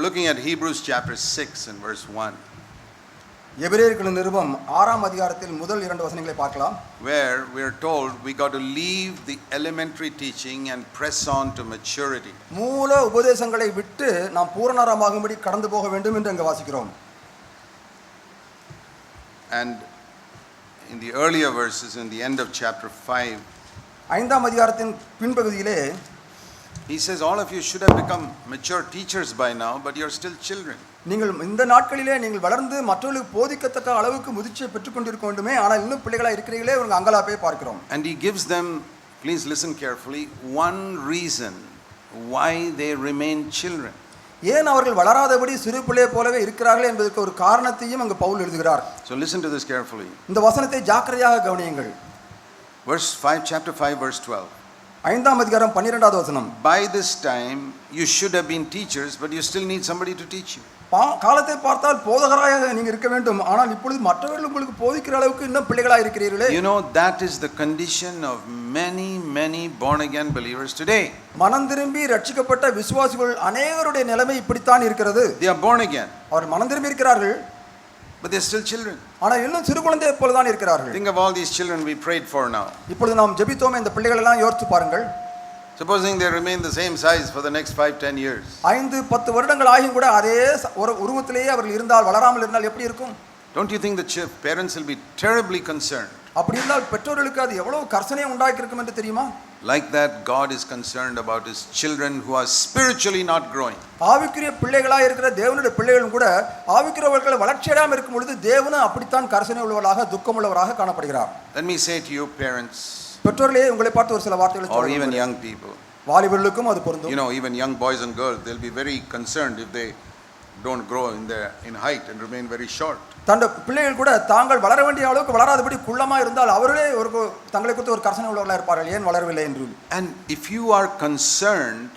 looking at Hebrews chapter 6 and verse 1. எபிரேயர்களின் நிருபம் 6ஆம் அதிகாரத்தில் முதல் 2 வசனங்களை பார்க்கலாம். Where we are told we got to leave the elementary teaching and press on to maturity. மூல உபதேசங்களை விட்டு நாம் பூரணராகும்படி கடந்து போக வேண்டும் என்று அங்க வாசிக்கிறோம். And in the earlier verses in the end of chapter 5, 5ஆம் அதிகாரத்தின் பின்பகுதியிலே he says all of you should have become mature teachers by now, but you are still children. நீங்கள் இந்த நாட்களிலே நீங்கள் வளர்ந்து மற்றவர்களுக்கு போதிக்கத்தக்க அளவுக்கு முதிர்ச்சியை பெற்றுக்கொண்டிருக்க வேண்டுமே, ஆனால் இன்னும் பிள்ளைகளா இருக்கிறீர்களே உங்க அங்கலாப்பை பார்க்கிறோம். And he gives them, please listen carefully, one reason why they remain children. ஏன் அவர்கள் வளராதபடி சிறு பிள்ளை போலவே இருக்கிறார்கள் என்பதற்கு ஒரு காரணத்தையும் அங்கு பவுல் எழுதுகிறார். So listen to this carefully. இந்த வசனத்தை ஜாக்கிரதையாக கவனியுங்கள். Verse 5, chapter 5, verse 12. 5ஆம் அதிகாரம் 12வது வசனம். By this time you should have been teachers, but you still need somebody to teach you. காலத்தை பார்த்தால் போதகராக நீங்க இருக்க வேண்டும், ஆனால் இப்பொழுது மற்றவர்கள் உங்களுக்கு போதிக்கிற அளவுக்கு இன்னும் பிள்ளைகளாக இருக்கிறீர்களே. You know, that is the condition of many born again believers today. மனம் திரும்பி ரட்சிக்கப்பட்ட விசுவாசிகள் அநேகருடைய நிலைமை இப்படித்தான் இருக்கிறது. They are born again, அவர்கள் மனம் திரும்பி இருக்கிறார்கள், but they are still children. ஆனால் இன்னும் சிறு குழந்தையை போல தான் இருக்கிறார்கள். Think of all these children we prayed for now. இப்பொழுது நாம் ஜெபித்தோமே இந்த பிள்ளைகள் எல்லாம் யோசித்து பாருங்கள். Supposing they remain the same size for the next 5-10 years. 5-10 வருடங்கள் ஆகியும் கூட அதே ஒரு உருவத்திலேயே அவர்கள் இருந்தால், வளராமல் இருந்தால் எப்படி இருக்கும்? Don't you think the parents will be terribly concerned? அப்படி இருந்தால் பெற்றோர்களுக்கு அது எவ்வளவு கர்சனையை உண்டாக்கி இருக்கும் என்று தெரியுமா? Like that, God is concerned about his children who are spiritually not growing. ஆவிக்குரிய பிள்ளைகளாக இருக்கிற தேவனுடைய பிள்ளைகளும் கூட ஆவிக்குரியவர்கள் வளர்ச்சியடையாமல் இருக்கும் பொழுது தேவனும் அப்படித்தான் கர்சனை உள்ளவராக துக்கமுள்ளவராக காணப்படுகிறார். Let me say to you parents, பெற்றோர்களே உங்களை பார்த்து ஒரு சில வார்த்தைகளை or even young people, வாலிபர்களுக்கும் அது பொருந்தும். you know, even young boys and girls, they'll be very concerned if they don't grow in height and remain very short. தந்த பிள்ளைகள் கூட தாங்கள் வளர வேண்டிய அளவுக்கு வளராதபடி குள்ளமா இருந்தால் அவர்களே ஒரு தங்களை குறித்து ஒரு கர்சனை உள்ளவர்களாக இருப்பார்கள், ஏன் வளரவில்லை என்று. And if you are concerned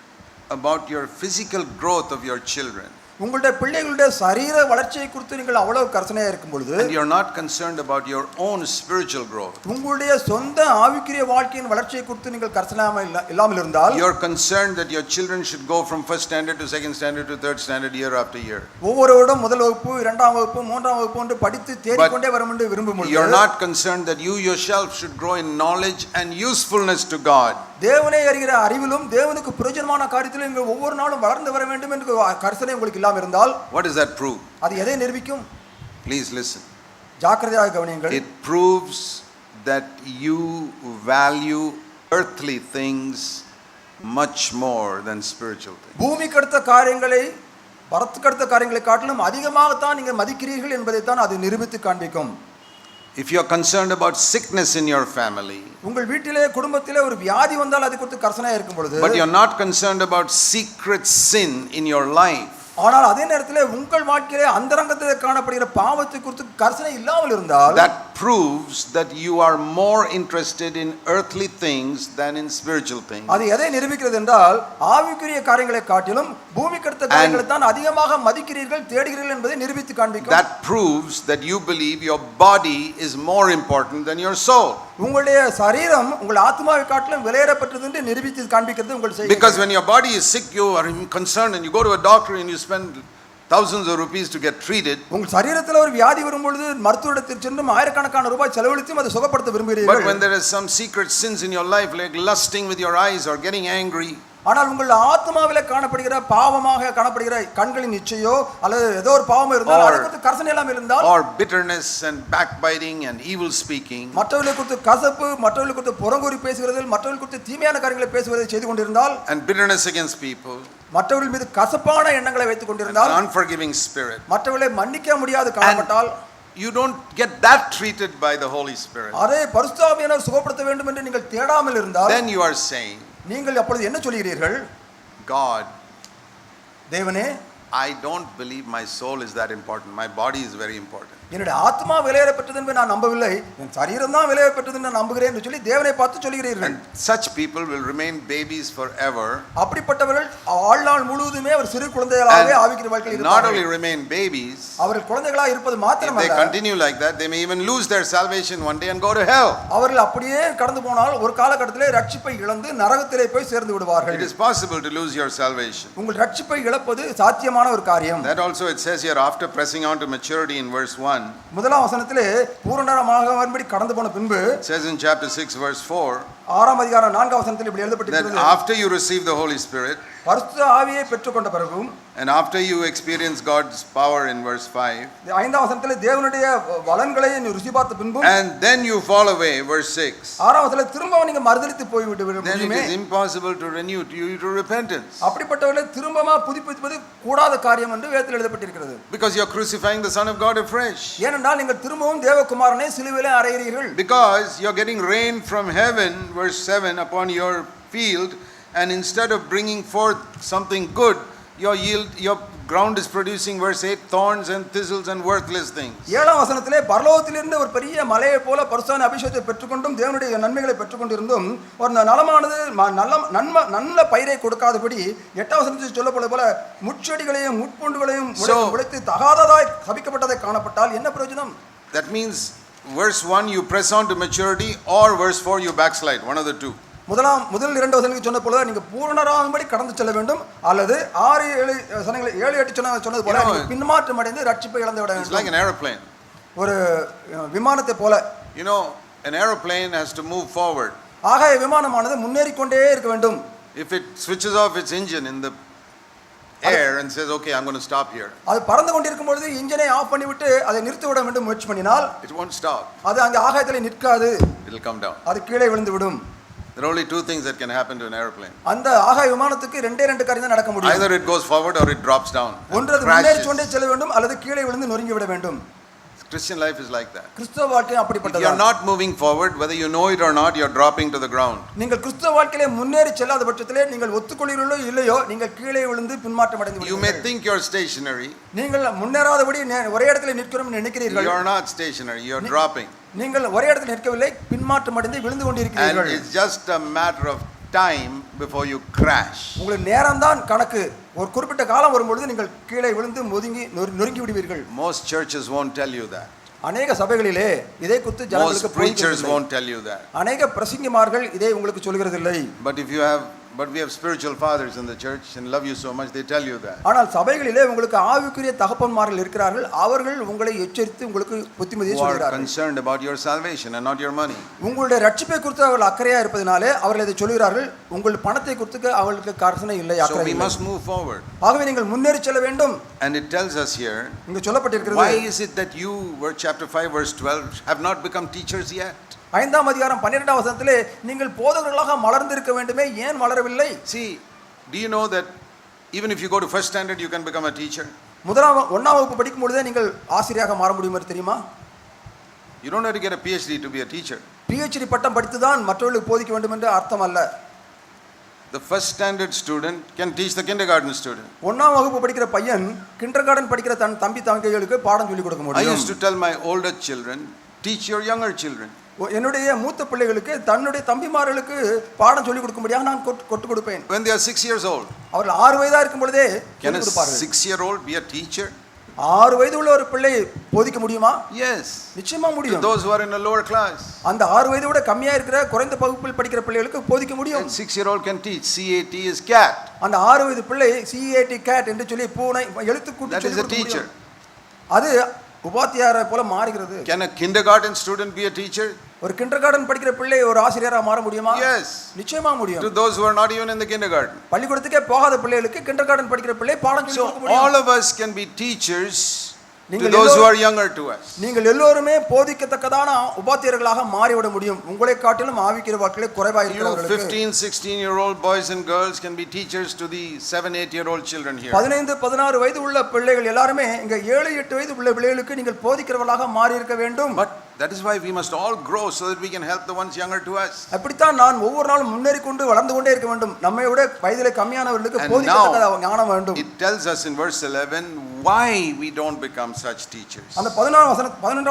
about your physical growth of your children, உங்களுடைய பிள்ளைகளுடைய சரீர வளர்ச்சியை குறித்து நீங்கள் அவ்வளவு கர்சனையா இருக்கும் பொழுது, and you are not concerned about your own spiritual growth, உங்களுடைய சொந்த ஆவிக்குரிய வாழ்க்கையின் வளர்ச்சியை குறித்து நீங்கள் கர்சனையா இல்லாமல் இருந்தால், you are concerned that your children should go from first standard to second standard to third standard year after year. ஒவ்வொரு வருடம் முதல் வகுப்பு, இரண்டாம் வகுப்பு, மூன்றாம் வகுப்பு என்று படித்து தேறிக்கொண்டே வரும் என்று விரும்பும் பொழுது, you are not concerned that you yourself should grow in knowledge and usefulness to God. தேவனை அறிகிற அறிவிலும் தேவனுக்கு பிரயோஜனமான காரியத்திலும் நீங்கள் ஒவ்வொரு நாளும் வளர்ந்து வர வேண்டும் என்று கர்சனை உங்களுக்கு இல்லாமல் இருந்தால், what does that prove? அது எதை நிரூபிக்கும்? Please listen. ஜாக்கிரதையாக கவனியுங்கள். It proves that you value earthly things much more than spiritual things. பூமிக்கு அடுத்த காரியங்களை, பரத்துக்கு அடுத்த காரியங்களை காட்டிலும் அதிகமாகத்தான் நீங்கள் மதிக்கிறீர்கள் என்பதை தான் அது நிரூபித்து காண்பிக்கும். If you are concerned about sickness in your family, உங்கள் வீட்டிலே குடும்பத்திலே ஒரு வியாதி வந்தால் அது குறித்து கர்சனையா இருக்கும் பொழுது, but you are not concerned about secret sin in your life, ஆனால் அதே நேரத்தில் உங்கள் வாழ்க்கையிலே அந்தரங்கத்திலே காணப்படுகிற பாவத்தை குறித்து கர்சனை இல்லாமல் இருந்தால், that proves that you are more interested in earthly things than in spiritual things. அது எதை நிரூபிக்கிறது என்றால் ஆவிக்குரிய காரியங்களை காட்டிலும் பூமிக்கு அடுத்த காரியங்களை தான் அதிகமாக மதிக்கிறீர்கள், தேடுகிறீர்கள் என்பதை நிரூபித்து காண்பிக்கும். That proves that you believe your body is more important than your soul. உங்களுடைய சரீரம் உங்கள் ஆத்மாவை காட்டிலும் விலையேறப்பட்டது என்று நிரூபித்து காண்பிக்கிறது உங்கள் செய்கை. Because when your body is sick, you are concerned and you go to a doctor and you spend thousands of rupees to get treated. உங்கள் சரீரத்தில் ஒரு வியாதி வரும் பொழுது மருத்துவரிடத்தில் சென்று ஆயிரக்கணக்கான ரூபாய் செலவழித்து அதை சுகப்படுத்த விரும்புகிறீர்கள். But when there is some secret sins in your life, like lusting with your eyes or getting angry, ஆனால் உங்கள் ஆத்மாவிலே காணப்படுகிற பாவமாக காணப்படுகிற கண்களின் இச்சையோ அல்லது ஏதோ ஒரு பாவம் இருந்தால் அதை குறித்து கர்சனை இல்லாமல் இருந்தால், or bitterness and backbiting and evil speaking, மற்றவர்களை குறித்து கசப்பு, மற்றவர்களை குறித்து புறங்கூறி பேசுகிறது, மற்றவர்கள் குறித்து தீமையான காரியங்களை பேசுவதை செய்து கொண்டிருந்தால், and bitterness against people, மற்றவர்கள் மீது கசப்பான எண்ணங்களை வைத்துக் கொண்டிருந்தால், unforgiving spirit, மற்றவர்களை மன்னிக்க முடியாது காணப்பட்டால், you don't get that treated by the Holy Spirit, அதை பரிசுத்த ஆவியானவர் சுகப்படுத்த வேண்டும் என்று நீங்கள் தேடாமல் இருந்தால், then you are saying, நீங்கள் அப்பொழுது என்ன சொல்கிறீர்கள்? God, தேவனே, I don't believe my soul is that important. My body is very important. என்னுடைய ஆத்மா விலையேற பெற்றது என்று நான் நம்பவில்லை, என் சரீரம் தான் விலையேற பெற்றது என்று நான் நம்புகிறேன் என்று சொல்லி தேவனை பார்த்து சொல்கிறீர்கள். And such people will remain babies forever. அப்படிப்பட்டவர்கள் வாழ்நாள் முழுவதுமே ஒரு சிறு குழந்தைகளாகவே ஆவிக்குரிய வாழ்க்கையில் Not இருப்பார்கள். only remain babies, அவர்கள் குழந்தைகளாக இருப்பது if they மாத்திரமல்ல, continue like that, they may even lose their salvation one day and go to hell. அவர்கள் அப்படியே கடந்து போனால் ஒரு காலகட்டத்திலே ரட்சிப்பை இழந்து நரகத்திலே போய் சேர்ந்து விடுவார்கள். It is possible to lose your salvation. உங்கள் ரட்சிப்பை இழப்பது சாத்தியமான ஒரு காரியம். That also it says here, after pressing on to maturity in verse 1. முதலாம் வசனத்திலே பூரணமாக வரும்படி கடந்து போன பின்பு, It says in chapter 6 verse 4, 6ஆம் அதிகாரம் 4ஆம் வசனத்தில் இப்படி that எழுதப்பட்டிருக்கிறது, after you receive the Holy Spirit பரிசுத்த ஆவியை பெற்றுக்கொண்ட பிறகும், and after you experience God's power in verse 5, 5ஆம் வசனத்திலே தேவனுடைய வளங்களை நீ ருசி பார்த்த பின்பும், and then you fall away, verse 6, 6ஆம் வசனத்திலே திரும்ப நீங்க மறுதலித்து போய் விட்டு then it முடியுமே. is impossible to renew you to repentance, அப்படிப்பட்டவர்களை திரும்பமா புதுப்பிப்பது கூடாத காரியம் என்று வேதத்தில் எழுதப்பட்டிருக்கிறது. because you are crucifying the Son of God afresh, ஏனென்றால் நீங்கள் திரும்பவும் தேவகுமாரனை சிலுவையிலே அறைகிறீர்கள். because you are getting rain from heaven, verse 7, upon your field, and instead of bringing forth something good, your ground is producing, verse 8, thorns and thistles and worthless things. 7ஆம் வசனத்திலே பரலோகத்திலிருந்து ஒரு பெரிய மலையை போல பரிசுத்த அபிஷேகத்தை பெற்றுக்கொண்டும் தேவனுடைய நன்மைகளை பெற்றுக்கொண்டிருந்தும் ஒரு நலமானது நல்ல பயிரை கொடுக்காதபடி 8ஆம் வசனத்தில் சொல்லப்படுவது போல முட்செடிகளையும் முட்பூண்டுகளையும் உடைத்து தகாததாய் சபிக்கப்பட்டதை காணப்பட்டால் என்ன பிரயோஜனம்? That means verse 1 you press on to maturity, or verse 4 you backslide, one of the two. முதல் 2 வசனங்களுக்கு சொன்ன போல நீங்க பூரணராகும்படி கடந்து செல்ல வேண்டும், அல்லது 6 7 வசனங்களை 7 8 சொன்னது போல நீங்க பின்மாற்றம் அடைந்து ரட்சிப்பை இழந்து விட It's வேண்டும். like an aeroplane. ஒரு விமானத்தை போல. You know, an aeroplane has to move forward. ஆகாய விமானமானது முன்னேறி கொண்டே இருக்க வேண்டும். If it switches off its engine in the air and says, okay, I'm going to stop here, அது பறந்து கொண்டிருக்கும் பொழுது இன்ஜினை ஆஃப் பண்ணிவிட்டு அதை நிறுத்தி விட வேண்டும் முயற்சி பண்ணினால் it won't stop. அது அங்கே ஆகாயத்தில் நிற்காது, It'll come down. அது கீழே விழுந்து விடும். There are only two things that can happen to an airplane. அந்த ஆகாய விமானத்துக்கு ரெண்டு காரியம் தான் நடக்க முடியும். Either it goes forward or it drops down. ஒன்று அது முன்னேறி கொண்டே செல்ல வேண்டும், அல்லது கீழே விழுந்து நொறுங்கி விட வேண்டும். Christian life is like that. கிறிஸ்தவ வாழ்க்கை If you அப்படிப்பட்டது. are not moving forward, whether you know it or not, you are dropping to the ground. நீங்கள் கிறிஸ்தவ வாழ்க்கையிலே முன்னேறி செல்லாத பட்சத்திலே நீங்கள் ஒத்துக்கொள்கிறீர்களோ இல்லையோ நீங்கள் கீழே விழுந்து பின்மாற்றம் அடைந்து You may விடுவீர்கள். think you are stationary. நீங்கள் முன்னேறாதபடி ஒரே இடத்துல நிற்கிறோம் என்று நினைக்கிறீர்கள். You are not stationary. You are dropping. நீங்கள் ஒரே இடத்துல நிற்கவில்லை, பின்மாற்றம் அடைந்து விழுந்து And கொண்டிருக்கிறீர்கள். it's just a matter of time before you crash. உங்களுக்கு நேரம்தான் கணக்கு. ஒரு குறிப்பிட்ட காலம் வரும்பொழுது நீங்கள் கீழே விழுந்து நொறுங்கி விடுவீர்கள். Most churches won't tell you that. அநேக சபைகளிலே இதை குறித்து ஜனங்களுக்கு Most preachers won't tell you that. அநேக பிரசங்கிமார்கள் இதை உங்களுக்கு சொல்கிறதில்லை. But we have spiritual fathers in the church and love you so much, they tell you that. ஆனால் சபைகளிலே உங்களுக்கு ஆவிக்குரிய தகப்பன்மார்கள் இருக்கிறார்கள், அவர்கள் உங்களை எச்சரித்து உங்களுக்கு புத்திமதியை Who are சொல்கிறார்கள். concerned about your salvation and not your money. உங்களுடைய ரட்சிப்பை குறித்து அவர்கள் அக்கறையா இருப்பதனாலே அவர்கள் இதை சொல்கிறார்கள், உங்கள் பணத்தை குறித்து அவர்களுக்கு கர்சனை இல்லை, So அக்கறை we இல்லை. must move forward. ஆகவே நீங்கள் முன்னேறி செல்ல வேண்டும். And it tells us here, இங்கு சொல்லப்பட்டிருக்கிறது, why is it that you, chapter 5 verse 12, have not become teachers yet? 5ஆம் அதிகாரம் 12ஆம் வசனத்திலே நீங்கள் போதகர்களாக மலர்ந்திருக்க வேண்டுமே, ஏன் மலரவில்லை? See, do you know that even if you go to first standard, you can become a teacher? 1ஆம் வகுப்பு படிக்கும் பொழுதே நீங்கள் ஆசிரியராக மாற முடியும் தெரியுமா? You don't have to get a PhD to be a teacher. PhD பட்டம் படித்து தான் மற்றவர்களுக்கு போதிக்க வேண்டும் என்று அர்த்தம் அல்ல. The first standard student can teach the kindergarten student. 1ஆம் வகுப்பு படிக்கிற பையன் கிண்டர்கார்டன் படிக்கிற தன் தம்பி தங்கைகளுக்கு பாடம் சொல்லி கொடுக்க I முடியும். used to tell my older children, teach your younger children. என்னுடைய மூத்த பிள்ளைகளுக்கு தன்னுடைய தம்பிமார்களுக்கு பாடம் சொல்லி கொடுக்கும்படியாக நான் கொட்டு கொடுப்பேன். When they are 6 years old. அவர்கள் 6 வயதா இருக்கும் பொழுதே Can a கொடுப்பார்கள். 6-year-old be a teacher? 6 வயது உள்ள ஒரு பிள்ளை போதிக்க முடியுமா? Yes. நிச்சயமா To முடியும். those who are in a lower class. அந்த 6 வயதை விட கம்மியா இருக்கிற குறைந்த வகுப்பில் படிக்கிற பிள்ளைகளுக்கு போதிக்க முடியும். A 6-year-old can teach. CAT is cat. அந்த 6 வயது பிள்ளை CAT cat என்று சொல்லி பூனை எழுத்து கூட்டி That is சொல்லி a கொடுக்க teacher. முடியும். அது உபாத்தியாரை போல மாறுகிறது. Can a kindergarten student be a teacher? ஒரு கிண்டர்கார்டன் படிக்கிற பிள்ளை ஒரு ஆசிரியராக மாற முடியுமா? Yes. நிச்சயமா முடியும். To those who are not even in the kindergarten. பள்ளிக்கூடத்துக்கே போகாத பிள்ளைகளுக்கு கிண்டர்கார்டன் படிக்கிற பிள்ளை பாடம் சொல்லி So கொடுக்க முடியும். all of us can be teachers to those who are younger to us. நீங்கள் எல்லோருமே போதிக்கத்தக்கதான உபாத்தியர்களாக மாறிவிட முடியும். உங்களை காட்டிலும் ஆவிக்கிற வாழ்க்கையிலே குறைவாக You இருக்கிறவர்களுக்கு 15-16-year-old boys and girls can be teachers to the 7-8-year-old children here. 15-16 வயது உள்ள பிள்ளைகள் எல்லாரும் இங்க 7-8 வயது உள்ள பிள்ளைகளுக்கு நீங்கள் போதிக்கிறவர்களாக மாறி இருக்க வேண்டும். But That is why we must all grow so that we can help the ones younger to us. அப்படித்தான் நான் ஒவ்வொரு நாளும் முன்னேறி கொண்டு வளர்ந்து கொண்டே இருக்க வேண்டும். நம்மை விட வயதிலே கம்மியானவர்களுக்கு And போதிக்கத்தக்க ஞானம் வேண்டும். It tells us in verse 11 why we don't become such teachers. அந்த 11ஆம்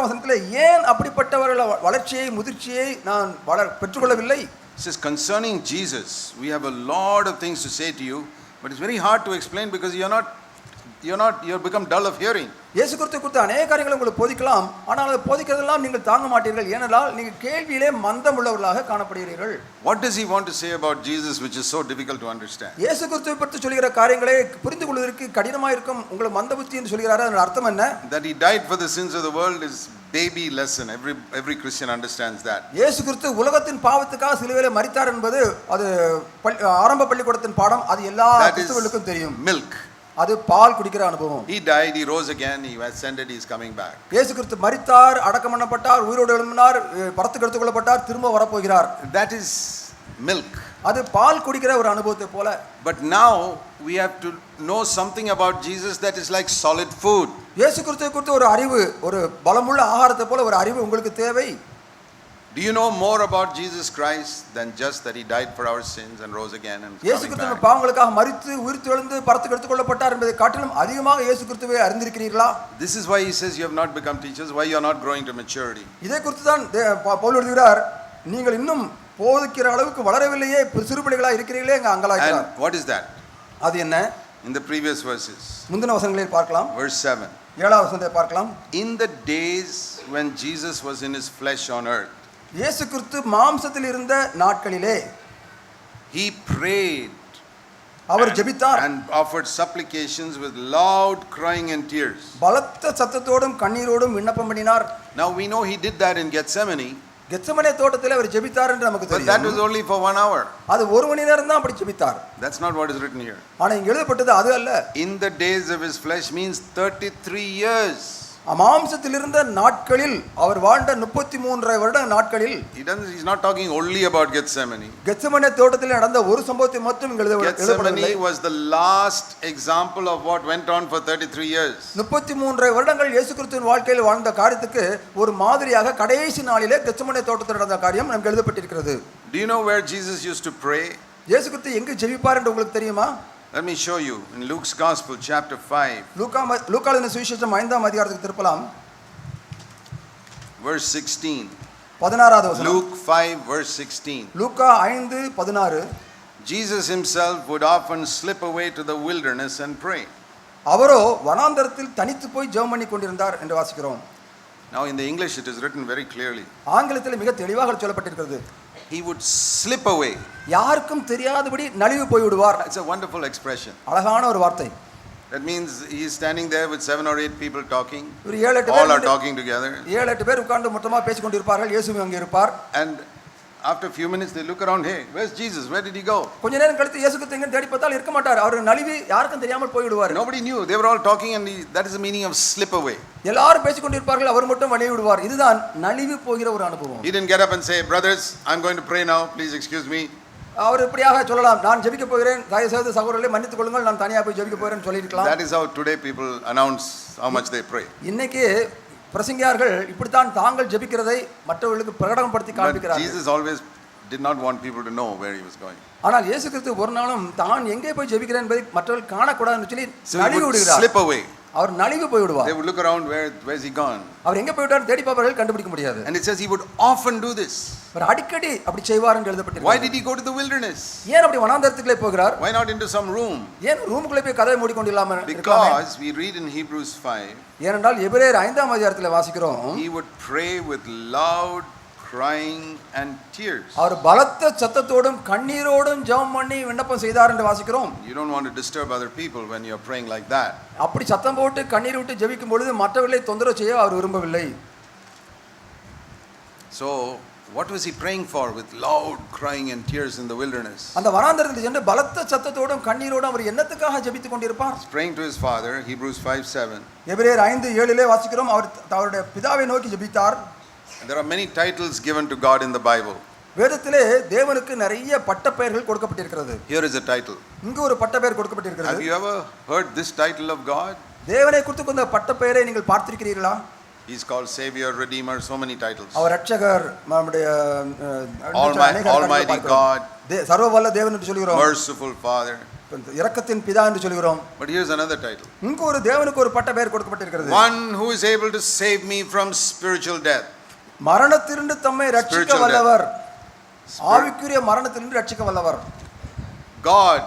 வசனத்திலே ஏன் அப்படிப்பட்டவர்கள் வளர்ச்சியை முதிர்ச்சியை நான் பெற்றுக்கொள்ளவில்லை? It says concerning Jesus, we have a lot of things to say to you, but it's very hard to explain because you've become dull of hearing. இயேசு கிறிஸ்து குறித்த அநேக காரியங்களை உங்களுக்கு போதிக்கலாம், ஆனால் அதை போதிக்கிறதெல்லாம் நீங்கள் தாங்க மாட்டீர்கள். ஏனென்றால் நீங்கள் கேள்வியிலே மந்தம் உள்ளவர்களாக காணப்படுகிறீர்கள். What does he want to say about Jesus which is so difficult to understand? இயேசு கிறிஸ்துவை பற்றி சொல்கிற காரியங்களை புரிந்து கொள்வதற்கு கடினமாக இருக்கும் உங்களுக்கு மந்த புத்தி என்று சொல்கிறாரு. அதன் அர்த்தம் என்ன? That he died for the sins of the world is baby lesson. Every Christian understands that. இயேசு கிறிஸ்து உலகத்தின் பாவத்துக்காக சிலுவையிலே மரித்தார் என்பது அது ஆரம்ப பள்ளிக்கூடத்தின் பாடம். அது எல்லா கிறிஸ்தவர்களுக்கும் தெரியும். Milk. அது பால் குடிக்கிற அனுபவம். He died, he rose again, he ascended, he is coming back. இயேசு கிறிஸ்து மரித்தார், அடக்கம் பண்ணப்பட்டார், உயிரோடு எழும்பினார், பரத்துக்கு எடுத்துக் கொள்ளப்பட்டார், திரும்ப வரப்போகிறார். That is milk. அது பால் குடிக்கிற ஒரு அனுபவத்தை போல. But now we have to know something about Jesus that is like solid food. இயேசு கிறிஸ்துவை குறித்த ஒரு அறிவு, ஒரு பலமுள்ள ஆகாரத்தை போல ஒரு அறிவு உங்களுக்கு தேவை. Do you know more about Jesus Christ than just that he died for our sins and rose again and இயேசு கிறிஸ்து பாவங்களுக்காக மரித்து உயிர்த்து எழுந்து பரத்துக்கு எடுத்துக் கொள்ளப்பட்டார் என்பதை காட்டிலும் அதிகமாக இயேசு கிறிஸ்துவை அறிந்திருக்கிறீர்களா? This is why he says you have not become teachers, why you are not growing to maturity. இதை குறித்து தான் பவுல் எழுதுகிறார், நீங்கள் இன்னும் போதிக்கிற அளவுக்கு வளரவில்லையே, சிறுபிள்ளைகளா இருக்கிறீர்களே எங்க அங்கலாய்க்கிறார். And what is that? அது என்ன? In the previous verses. முந்தின வசனங்களில் பார்க்கலாம். Verse 7. 7ஆம் வசனத்தை பார்க்கலாம். In the days when Jesus was in his flesh on earth, இயேசு கிறிஸ்து மாம்சத்தில் இருந்த நாட்களிலே he prayed, அவர் ஜெபித்தார், and offered supplications with loud crying and tears. பலத்த சத்தத்தோடும் கண்ணீரோடும் விண்ணப்பம் பண்ணினார். Now we know he did that in Gethsemane. Gethsemane தோட்டத்திலே அவர் ஜெபித்தார் என்று நமக்கு தெரியும். But that was only for 1 hour. அது ஒரு மணி நேரம் தான் அப்படி ஜெபித்தார். That's not what is written here. ஆனா இங்க எழுதப்பட்டது அது அல்ல. In the days of his flesh means 33 years. மாம்சத்தில் இருந்த நாட்களில் அவர் வாழ்ந்த 33 வருட நாட்களில். He's not talking only about Gethsemane. Gethsemane தோட்டத்தில் நடந்த ஒரு சம்பவத்தை மட்டும் இங்க எழுதப்படவில்லை. Gethsemane was the last example of what went on for 33 years. 33 வருடங்கள் இயேசு கிறிஸ்துவின் வாழ்க்கையில் வாழ்ந்த காரியத்துக்கு ஒரு மாதிரியாக கடைசி நாளிலே கெத்செமனே தோட்டத்தில் நடந்த காரியம் நமக்கு எழுதப்பட்டிருக்கிறது. Do you know where Jesus used to pray? இயேசு கிறிஸ்து எங்க ஜெபிப்பார் என்று உங்களுக்கு தெரியுமா? Let me show you in Luke's Gospel chapter 5. லூக்காவின் சுவிசேஷம் 5ஆம் அதிகாரத்துக்கு திருப்பலாம். Verse 16. 16வது வசனம். Luke 5 verse 16. Luca 5:16. Jesus himself would often slip away to the wilderness and pray. அவரோ வனாந்தரத்தில் தனித்து போய் ஜெபம் பண்ணி கொண்டிருந்தார் என்று வாசிக்கிறோம். Now in the English it is written very clearly. ஆங்கிலத்தில் மிக தெளிவாக சொல்லப்பட்டிருக்கிறது. He would slip away. யாருக்கும் தெரியாதபடி நழுவி போய் விடுவார். It's a wonderful expression. அழகான ஒரு வார்த்தை. That means he is standing there with 7 or 8 people talking. All are talking together. 7-8 பேர் உட்கார்ந்து மொத்தமா பேசிக் கொண்டிருப்பார்கள். இயேசுவும் அங்கே இருப்பார். And after a few minutes they look around, hey, where's Jesus? Where did he go? கொஞ்ச நேரம் கழித்து இயேசு கிறிஸ்து எங்க தேடி பார்த்தால் இருக்க மாட்டார். அவர் நழுவி யாருக்கும் தெரியாமல் போய் விடுவார். Nobody knew. They were all talking and that is the meaning of slip away. எல்லாரும் பேசிக் கொண்டிருப்பார்கள், அவர் மட்டும் வழி விடுவார். இதுதான் நழுவி போகிற ஒரு அனுபவம். He didn't get up and say, brothers, I'm going to pray now, please excuse me. அவர் இப்படியாக சொல்லலாம், நான் ஜெபிக்க போகிறேன், தயவு செய்து சகோதரர்களே மன்னித்துக் கொள்ளுங்கள், நான் தனியா போய் ஜெபிக்க போகிறேன்னு சொல்லிருக்கலாம். That is how today people announce how much they pray. இன்னைக்கு பிரசங்கியார்கள் இப்படித்தான் தாங்கள் ஜெபிக்கிறதை மற்றவர்களுக்கு பிரகடனப்படுத்தி காண்பிக்கிறார்கள். Jesus always did not want people to know where he was going. ஆனால் இயேசு கிறிஸ்து ஒரு நாளும் தான் எங்கே போய் ஜெபிக்கிறேன் என்பதை மற்றவர்கள் காணக்கூடாதுன்னு சொல்லி நழுவி விடுகிறார். Slip away. அவர் நழுவி போய் விடுவார். They would look around, where's he gone? அவர் எங்க போய்ட்டார் தேடி பார்ப்பார்கள், கண்டுபிடிக்க முடியாது. And it says he would often do this. அவர் அடிக்கடி அப்படி செய்வார் என்று எழுதப்பட்டிருக்கிறது. Why did he go to the wilderness? ஏன் அப்படி வனாந்தரத்துக்குள்ளே போகிறார்? Why not into some room? ஏன் ரூமுக்குள்ளே போய் கதவை மூடி கொண்டில்லாம இருக்கலாமே? Because we read in Hebrews 5. ஏனென்றால் எபிரேயர் 5ஆம் அதிகாரத்தில் வாசிக்கிறோம். He would pray with loud crying and tears. அவர் பலத்த சத்தத்தோடும் கண்ணீரோடும் ஜெபம் பண்ணி விண்ணப்பம் செய்தார் என்று வாசிக்கிறோம். You don't want to disturb other people when you are praying like that. அப்படி சத்தம் போட்டு கண்ணீர் விட்டு ஜெபிக்கும் பொழுது மற்றவர்களை தொந்தரவு செய்ய அவர் விரும்பவில்லை. So what was he praying for with loud crying and tears in the wilderness? அந்த வனாந்தரத்தில் சென்று பலத்த சத்தத்தோடும் கண்ணீரோடும் அவர் என்னத்துக்காக ஜெபித்துக் கொண்டிருப்பார்? Praying to his father. Hebrews 5:7. எபிரேயர் 5:7 வாசிக்கிறோம், அவர் அவருடைய பிதாவை நோக்கி ஜெபித்தார். There are many titles given to God in the Bible. வேதத்திலே தேவனுக்கு நிறைய பட்டப்பெயர்கள் கொடுக்கப்பட்டிருக்கிறது. Here is a title. இங்க ஒரு பட்டப்பெயர் கொடுக்கப்பட்டிருக்கிறது. Have you ever heard this title of God? தேவனை குறித்து இந்த பட்டப்பெயரை நீங்கள் பார்த்திருக்கிறீர்களா? He's called Savior, Redeemer, so many titles. அவர் ரட்சகர், நம்முடைய Almighty God, சர்வ வல்ல தேவன் என்று சொல்கிறோம், Merciful Father. இரக்கத்தின் பிதா என்று சொல்கிறோம். But here's another title. இங்கு ஒரு தேவனுக்கு ஒரு பட்ட பெயர் கொடுக்கப்பட்டிருக்கிறது. One who is able to save me from spiritual death. மரணத்திலிருந்து தம்மை ரட்சிக்க வல்லவர், ஆவிக்குரிய மரணத்திலிருந்து ரட்சிக்க வல்லவர். God,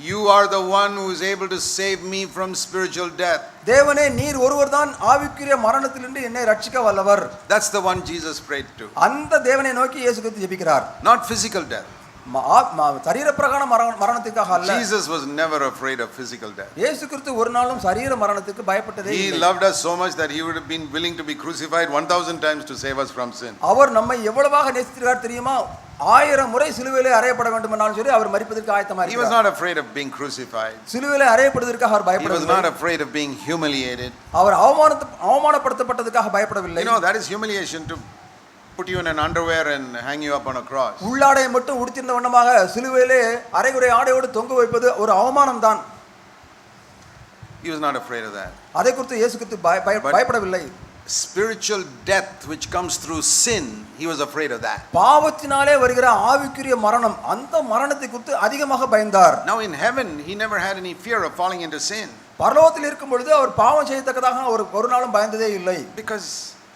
you are the one who is able to save me from spiritual death. தேவனே, நீர் ஒருவர்தான் ஆவிக்குரிய மரணத்திலிருந்து என்னை ரட்சிக்க வல்லவர். That's the one Jesus prayed to. அந்த தேவனை நோக்கி இயேசு கிறிஸ்து ஜெபிக்கிறார். Not physical death. சரீரப்பிரகார மரணத்துக்காக அல்ல. Jesus was never afraid of physical death. இயேசு கிறிஸ்து ஒரு நாளும் சரீர மரணத்துக்கு பயப்பட்டதே இல்லை. He loved us so much that he would have been willing to be crucified 1000 times to save us from sin. அவர் நம்மை எவ்வளவாக நேசிக்கிறார் தெரியுமா? 1000 முறை சிலுவையிலே அறையப்பட வேண்டும் என்றாலும் சரி அவர் மரிப்பதற்கு ஆயத்தமாக இருக்கிறார். He was not afraid of being crucified. சிலுவையிலே அறையப்படுவதற்காக அவர் பயப்படவில்லை. He was not afraid of being humiliated. Our அவமானப்படுத்தப்பட்டதற்காக பயப்படவில்லை. You know, that is humiliation, to put you in an underwear and hang you up on a cross. உள்ளாடையை மட்டும் உடுத்திருந்த வண்ணமாக சிலுவையிலே அரைகுறை ஆடையோடு தொங்க வைப்பது ஒரு அவமானம் தான். He was not afraid of that. அதை குறித்து இயேசு கிறிஸ்து பயப்படவில்லை. Spiritual death which comes through sin, he was afraid of that. பாவத்தினாலே வருகிற ஆவிக்குரிய மரணம், அந்த மரணத்தை குறித்து அதிகமாக பயந்தார். Now in heaven he never had any fear of falling into sin. பரலோகத்தில் இருக்கும் பொழுது அவர் பாவம் செய்யத்தக்கதாக ஒரு நாளும் பயந்ததே இல்லை. Because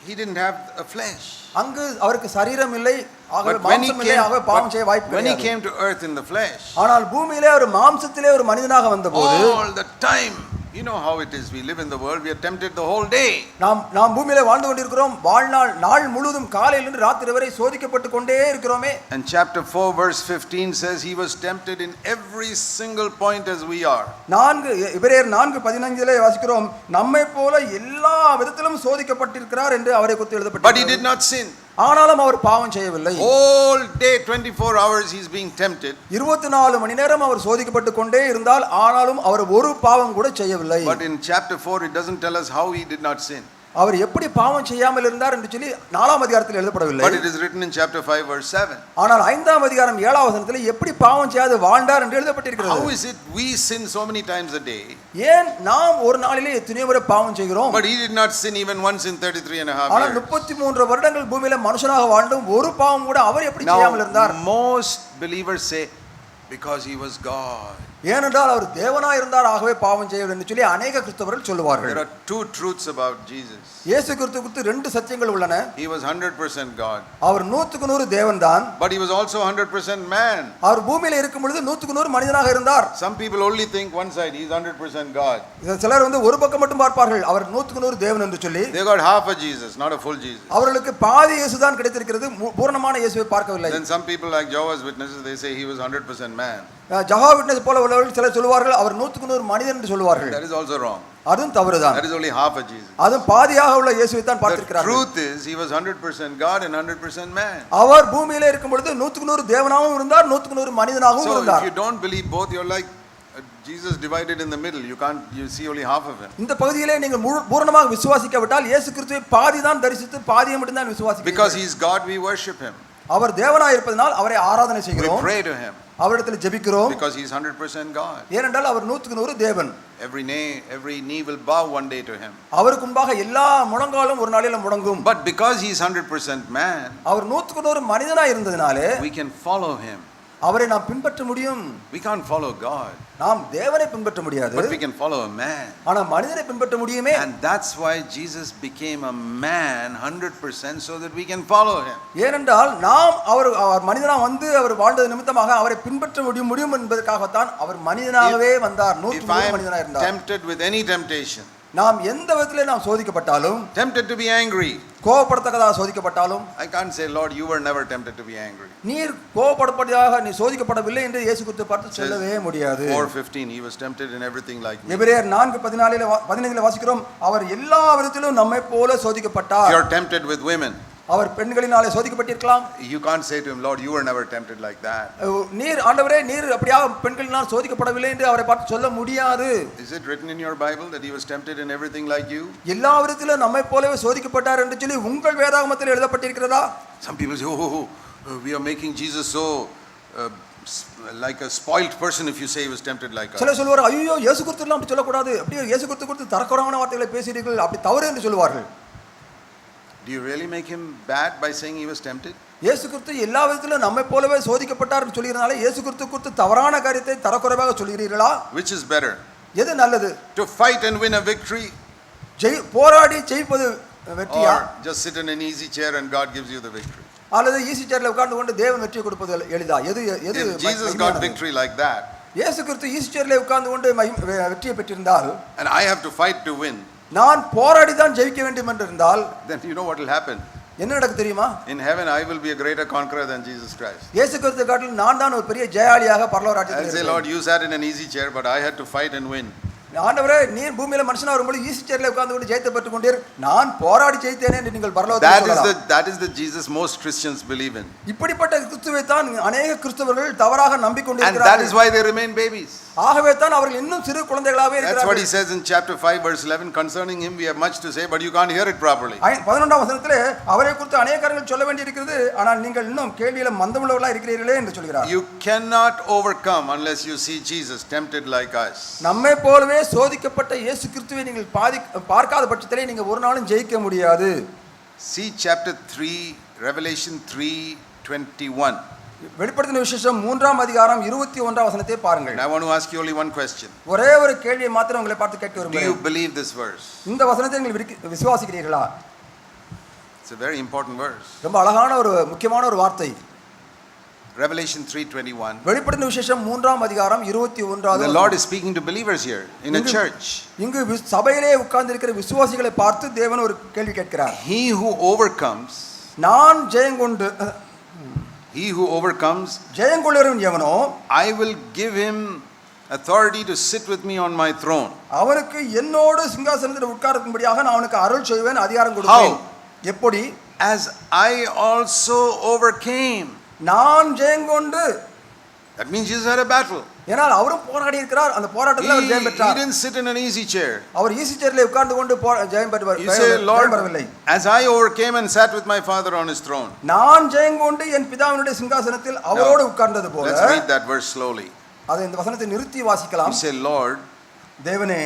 he didn't have a flesh. அங்கு அவருக்கு சரீரம் இல்லை, ஆகவே மாம்சம் இல்லை, ஆகவே பாவம் செய்ய வாய்ப்பு கிடையாது. When he கிடையாது. came to earth in the flesh, ஆனால் பூமியிலே ஒரு மாம்சத்திலே ஒரு மனிதனாக வந்தபோது, all the time, you know how it is, we live in the world, we are tempted the whole day. நாம் பூமியிலே வாழ்ந்து கொண்டிருக்கிறோம், நாள் முழுதும் காலையிலிருந்து ராத்திரி வரை சோதிக்கப்பட்டு கொண்டே இருக்கிறோமே. And chapter 4 verse 15 says he was tempted in every single point as we are. எபிரேயர் 4:15 வாசிக்கிறோம், நம்மை போல எல்லா விதத்திலும் சோதிக்கப்பட்டிருக்கிறார் என்று அவரை குறித்து எழுதப்பட்டிருக்கிறது. But he did not sin. ஆனாலும் அவர் பாவம் செய்யவில்லை. All day 24 hours he is being tempted. 24 மணி நேரம் அவர் சோதிக்கப்பட்டு கொண்டே இருந்தால், ஆனாலும் அவர் ஒரு பாவம் கூட செய்யவில்லை. But in chapter 4 it doesn't tell us how he did not sin. அவர் எப்படி பாவம் செய்யாமல் இருந்தார் என்று சொல்லி 4ஆம் அதிகாரத்தில் எழுதப்படவில்லை. But it is written in chapter 5 verse 7. ஆனால் 5ஆம் அதிகாரம் 7ஆம் வசனத்தில் எப்படி பாவம் செய்யாது வாழ்ந்தார் என்று எழுதப்பட்டிருக்கிறது. How is it we sin so many times a day? ஏன் நாம் ஒரு நாளிலே எத்தனை முறை பாவம் செய்கிறோம்? But he did not sin even once in 33 and a half years. ஆனால் 33 வருடங்கள் பூமியிலே மனுஷனாக வாழ்ந்தும் ஒரு பாவம் கூட அவர் எப்படி செய்யாமல் இருந்தார்? Most believers say because he was God. ஏனென்றால் அவர் தேவனாய் இருந்தார், ஆகவே பாவம் செய்யவில்லை என்று சொல்லி அநேக கிறிஸ்தவர்கள் சொல்லுவார்கள். There are two truths about Jesus. இயேசு கிறிஸ்து குறித்து 2 சத்தியங்கள் உள்ளன. He was 100% God. Our 100% தேவன்தான். But he was also 100% man. அவர் பூமியில இருக்கும் பொழுது 100% மனிதனாக இருந்தார். Some people only think one side, he is 100% God. சிலர் ஒரு பக்கம் மட்டும் பார்ப்பார்கள், அவர் 100% தேவன் என்று சொல்லி. They got half a Jesus, not a full Jesus. அவர்களுக்கு பாதி இயேசுதான் கிடைத்திருக்கிறது, பூரணமான இயேசுவை பார்க்கவில்லை. Then some people like Jehovah's Witnesses, they say he was 100% man. Jehovah witness போல உள்ளவர்கள் சிலர் சொல்வார்கள் அவர் 100% மனிதன் என்று சொல்வார்கள். That is also wrong. அதுவும் தவறுதான். That is only half a Jesus. அதுவும் பாதியாக உள்ள இயேசுவை தான் பார்த்திருக்கிறார்கள். The truth is he was 100% God and 100% man. அவர் பூமியிலே இருக்கும் பொழுது 100% தேவனாகவும் இருந்தார், 100% மனிதனாகவும் இருந்தார். So if you don't believe both, you're like Jesus divided in the middle. You see only half of him. இந்த பகுதியிலே நீங்கள் பூரணமாக விசுவாசிக்காவிட்டால் இயேசு கிறிஸ்துவை பாதி தான் தரிசித்து பாதியை மட்டும் தான் விசுவாசிக்கிறீர்கள். Because he is God, we worship him. அவர் தேவனாய் இருப்பதனால் அவரை ஆராதனை செய்கிறோம். We pray to him. அவரிடத்தில் ஜெபிக்கிறோம். Because he is 100% God. ஏனென்றால் அவர் 100% தேவன். Every knee will bow one day to him. அவருக்கு முன்பாக எல்லா முழங்காலும் ஒரு நாளில முடங்கும். But because he is 100% man, அவர் 100% மனிதனாய் இருந்ததனாலே we can follow him. அவரை நாம் பின்பற்ற முடியும். We can't follow God. நாம் தேவனை பின்பற்ற முடியாது. But we can follow a man. ஆனா மனிதனை பின்பற்ற முடியுமே. And that's why Jesus became a man 100% so that we can follow him. ஏனென்றால் நாம் அவர் மனிதனா வந்து அவர் வாழ்ந்தது நிமித்தமாக அவரை பின்பற்ற முடியும் என்பதற்காக தான் அவர் மனிதனாகவே வந்தார். 100% மனிதனாக இருந்தார். Tempted with any temptation. நாம் எந்த விதத்திலே நாம் சோதிக்கப்பட்டாலும், tempted to be angry, கோபப்படத்தக்கதாக சோதிக்கப்பட்டாலும், I can't say Lord you were never tempted to be angry. நீர் கோபப்படப்பட்டதாக நீ சோதிக்கப்படவில்லை என்று இயேசு கிறிஸ்து பார்த்து சொல்லவே முடியாது. 4:15 he was tempted in everything like me. எபிரேயர் 4:15 வாசிக்கிறோம், அவர் எல்லா விதத்திலும் நம்மை போல சோதிக்கப்பட்டார். You are tempted with women. Our பெண்களினாலே சோதிக்கப்பட்டிருக்கலாம். You can't say to him Lord you were never tempted like that. நீர் ஆண்டவரே நீர் அப்படியாக பெண்களினால் சோதிக்கப்படவில்லை என்று அவரை பார்த்து சொல்ல முடியாது. Is it written in your Bible that he was tempted in everything like you? எல்லா விதத்திலும் நம்மை போலவே சோதிக்கப்பட்டார் என்று சொல்லி உங்கள் வேதாகமத்தில் எழுதப்பட்டிருக்கிறதா? Some people say we are making Jesus so like a spoiled person if you say he was tempted like us. சிலர் சொல்வார்கள் ஐயோ இயேசு கிறிஸ்துலாம் அப்படி சொல்ல கூடாது, அப்படியே இயேசு கிறிஸ்து குறித்து தரக்குறைவான வார்த்தைகளை பேசுகிறீர்கள், அப்படி தவறு என்று சொல்வார்கள். Do you really make him bad by saying he was tempted? இயேசு கிறிஸ்து எல்லா விதத்திலும் நம்மை போலவே சோதிக்கப்பட்டார் என்று சொல்கிறனால இயேசு கிறிஸ்து குறித்து தவறான காரியத்தை தரக்குறைவாக சொல்கிறீர்களா? Which is better? எது நல்லது? To fight and win a victory, போராடி ஜெயிப்பது வெற்றியா? or just sit in an easy chair and God gives you the victory? அல்லது ஈஸி சேர்ல உட்கார்ந்து கொண்டு தேவன் வெற்றி கொடுப்பது எளிதா? எது If Jesus got victory like that, இயேசு கிறிஸ்து ஈஸி சேர்ல உட்கார்ந்து கொண்டு வெற்றியை பெற்றிருந்தால், and I have to fight to win, நான் போராடி தான் ஜெயிக்க வேண்டும் என்று இருந்தால், then you know what will happen? என்ன நடக்கும் தெரியுமா? In heaven I will be a greater conqueror than Jesus Christ. இயேசு கிறிஸ்து காட்டிலும் நான் தான் ஒரு பெரிய ஜெயாளியாக பரலோக ராஜ்யத்தில் I'll say, Lord, you sat in an easy chair, but I had to fight and win. ஆண்டவரே, நீர் பூமியில மனுஷனா வரும்போது ஈஸி சேர்ல உட்கார்ந்து கொண்டு ஜெயத்தை பெற்றுக் கொண்டீர், நான் போராடி ஜெயித்தேனே என்று நீங்கள் பரலோகத்தில் சொல்லலாம். That is the Jesus most Christians believe in. இப்படிப்பட்ட கிறிஸ்துவை தான் அநேக கிறிஸ்தவர்கள் தவறாக And நம்பிக்கொண்டிருக்கிறார்கள். that is why they remain babies. ஆகவே தான் அவர்கள் இன்னும் சிறு குழந்தைகளாகவே இருக்கிறார்கள். That's what he says in chapter 5 verse 11. Concerning him we have much to say, but you can't hear it properly. 11ஆம் வசனத்திலே அவரை குறித்து அநேக காரியங்கள் சொல்ல வேண்டியிருக்கிறது, ஆனால் நீங்கள் இன்னும் கேள்வியில மந்தமுள்ளவர்களாக இருக்கிறீர்களே என்று சொல்கிறார். You cannot overcome unless you see Jesus tempted like us. நம்மை போலவே சோதிக்கப்பட்ட இயேசு கிறிஸ்துவை நீங்கள் பார்க்காத பட்சத்திலே நீங்க ஒரு நாளும் ஜெயிக்க முடியாது. See chapter 3, Revelation 3:21. வெளிப்படுத்தின விசேஷம் 3ஆம் அதிகாரம் 21ஆம் வசனத்தை பாருங்கள். And I want to ask you only one question. ஒரே ஒரு கேள்வியை மாத்திரம் உங்களை பார்த்து கேட்க Do விரும்புகிறேன். you believe this verse? இந்த வசனத்தை நீங்கள் விசுவாசிக்கிறீர்களா? It's a very important verse. ரொம்ப அழகான ஒரு முக்கியமான ஒரு வார்த்தை. Revelation 3:21. வெளிப்படுத்தின விசேஷம் 3ஆம் அதிகாரம் 21வது. The Lord is speaking to believers here in a church. இங்கு சபையிலே உட்கார்ந்து இருக்கிற விசுவாசிகளை பார்த்து தேவன் ஒரு கேள்வி கேட்கிறார். He who overcomes, நான் ஜெயங்கொண்டு he who overcomes, ஜெயங்கொள்ளுகிறவன் எவனோ, I will give him authority to sit with me on my throne. அவனுக்கு என்னோடு சிங்காசனத்தில் உட்காரும்படியாக நான் அவனுக்கு அருள் செய்வேன், அதிகாரம் கொடுப்பேன். எப்படி? As I also overcame. நான் ஜெயங்கொண்டு. That means Jesus had a battle. ஏனால் அவரும் போராடி இருக்கிறார், அந்த போராட்டத்தில் அவர் ஜெயம் பெற்றார். He didn't sit in an easy chair. அவர் ஈஸி சேர்ல உட்கார்ந்து கொண்டு ஜெயம் பெற்றார். He said, Lord, as I overcame and sat with my Father on his throne. நான் ஜெயங்கொண்டு என் பிதாவினுடைய சிங்காசனத்தில் அவரோடு உட்கார்ந்தது போல. Let's read that verse slowly. அதை இந்த வசனத்தை நிறுத்தி வாசிக்கலாம். You say, Lord, தேவனே,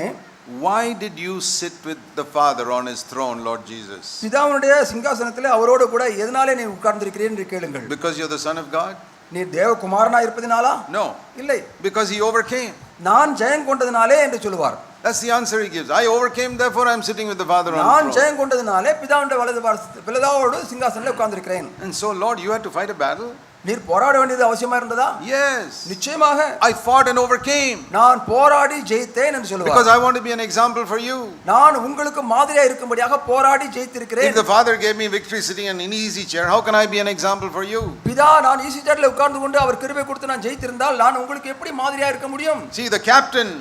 why did you sit with the Father on his throne, Lord Jesus? பிதாவினுடைய சிங்காசனத்தில் அவரோடு கூட எதனாலே நீ உட்கார்ந்திருக்கிறீர் என்று கேளுங்கள். Because you're the Son of God? நீ தேவகுமாரனா இருப்பதினாலா? No. இல்லை. Because he overcame. நான் ஜெயம் கொண்டதினாலே என்று சொல்வார். That's the answer he gives. I overcame, therefore I am sitting with the Father on the நான் throne. ஜெயம் கொண்டதினாலே பிதாவுடைய வலது பிதாவோடு சிங்காசனத்தில் உட்கார்ந்திருக்கிறேன். And so, Lord, you had to fight a battle? நீர் போராட வேண்டியது அவசியமா இருந்ததா? Yes. நிச்சயமாக. I fought and overcame. நான் போராடி ஜெயித்தேன் என்று சொல்வார். Because I want to be an example for you. நான் உங்களுக்கு மாதிரியா இருக்கும்படியாக போராடி ஜெயித்திருக்கிறேன். If the Father gave me victory sitting in an easy chair, how can I be an example for you? பிதா நான் ஈஸி சேர்ல உட்கார்ந்து கொண்டு அவர் கிருபை கொடுத்து நான் ஜெயித்திருந்தால் நான் உங்களுக்கு எப்படி மாதிரியா இருக்க முடியும்? See, the captain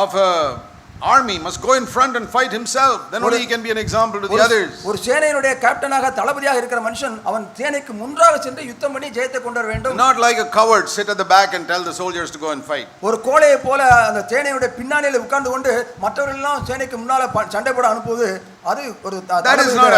of a army must go in front and fight himself, then only he can be an example to the others. ஒரு சேனையினுடைய கேப்டனாக தளபதியாக இருக்கிற மனுஷன் அவன் சேனைக்கு முன்பாக சென்று யுத்தம் பண்ணி ஜெயத்தை கொண்டு வர வேண்டும். Not like a coward sit at the back and tell the soldiers to go and fight. ஒரு கோழையை போல அந்த சேனையுடைய பின்னாடியில உட்கார்ந்து கொண்டு மற்றவர்கள் எல்லாம் சேனைக்கு முன்னால சண்டை போட அனுப்புவது அது ஒரு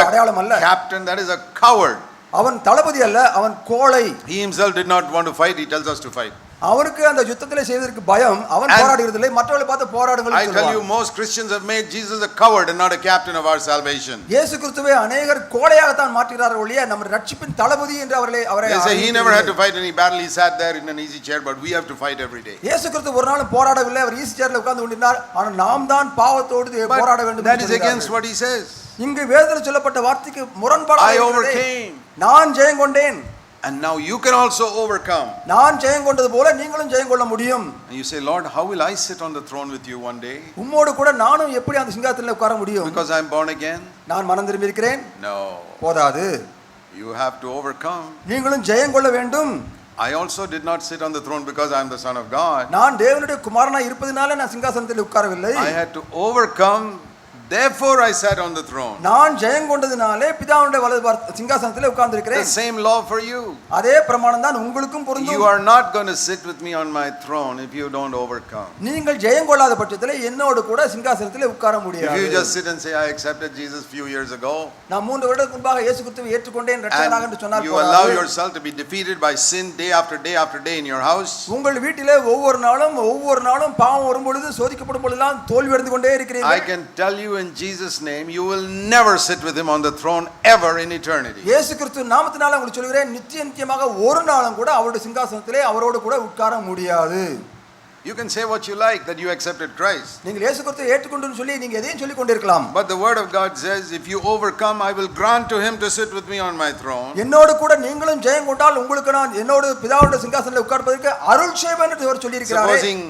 அடையாளம் அல்ல. Captain, that is a coward. அவன் தளபதி அல்ல, அவன் கோழை. He himself did not want to fight, he tells us to fight. அவருக்கு அந்த யுத்தத்திலே செய்வதற்கு பயம், அவன் போராடுகிறதில்லை, மற்றவர்களை பார்த்து போராடுங்கள் சொல்றார். I tell you, most Christians have made Jesus a coward and not a captain of our salvation. இயேசு கிறிஸ்துவை அநேகர் கோழையாக தான் மாற்றுகிறார்கள் ஒழிய நம்ம ரட்சிப்பின் தளபதி என்று அவரை They say he never had to fight any battle, he sat there in an easy chair, but we have to fight every day. இயேசு கிறிஸ்து ஒரு நாளும் போராடவில்லை, அவர் ஈஸி சேர்ல உட்கார்ந்து கொண்டிருந்தார். ஆனால் நாம் தான் பாவத்தோடு போராட வேண்டும். That is against what he says. இங்கு வேதத்தில் சொல்லப்பட்ட வார்த்தைக்கு முரண்பாடாக I overcame. நான் ஜெயம் கொண்டேன். And now you can also overcome. நான் ஜெயம் கொண்டது போல நீங்களும் ஜெயம் கொள்ள முடியும். And you say, Lord, how will I sit on the throne with you one day? உம்மோடு கூட நானும் எப்படி அந்த சிங்காசனத்தில் உட்கார முடியும்? Because I am born again? நான் மனம் திரும்பி இருக்கிறேன்? No. போதாது. You have to overcome. நீங்களும் ஜெயம் கொள்ள வேண்டும். I also did not sit on the throne because I am the Son of God. நான் தேவனுடைய குமாரனாய் இருப்பதனால நான் சிங்காசனத்தில் உட்காரவில்லை. I had to overcome. Therefore I sat on the throne. நான் ஜெயம் கொண்டதினாலே பிதாவுடைய வலது சிங்காசனத்திலே உட்கார்ந்திருக்கிறேன். The same law for you. அதே பிரமாணம் தான் உங்களுக்கும் பொருந்தும். You are not going to sit with me on my throne if you don't overcome. நீங்கள் ஜெயம் கொள்ளாத பட்சத்திலே என்னோடு கூட சிங்காசனத்திலே உட்கார முடியாது. If you just sit and say I accepted Jesus few years ago. நான் 3 வருடத்துக்கு முன்பாக இயேசு கிறிஸ்துவை ஏற்றுக்கொண்டேன் இரட்சகராக என்று சொன்னால் you allow yourself to be defeated by sin day after day after day in your house. உங்கள் வீட்டிலே ஒவ்வொரு நாளும் பாவம் வரும்பொழுது சோதிக்கப்படும் பொழுதெல்லாம் தோல்வி அடைந்து கொண்டே இருக்கிறீர்கள். I can tell you in Jesus' name, you will never sit with him on the throne ever in eternity. இயேசு கிறிஸ்து நாமத்தினால உங்களுக்கு சொல்கிறேன், நிச்சயமாக ஒரு நாளும் கூட அவருடைய சிங்காசனத்திலே அவரோடு கூட உட்கார முடியாது. You can say what you like, that you accepted Christ. நீங்கள் இயேசு கிறிஸ்துவை ஏற்றுக்கொண்டேன்னு சொல்லி நீங்க எதையும் சொல்லிக் கொண்டிருக்கலாம். But the word of God says, if you overcome, I will grant to him to sit with me on my throne. என்னோடு கூட நீங்களும் ஜெயம் கொண்டால் உங்களுக்கு நான் என்னோடு பிதாவுடைய சிங்காசனத்தில் உட்கார்ப்பதற்கு அருள் செய்வேன் என்று அவர் சொல்லி இருக்கிறார். Supposing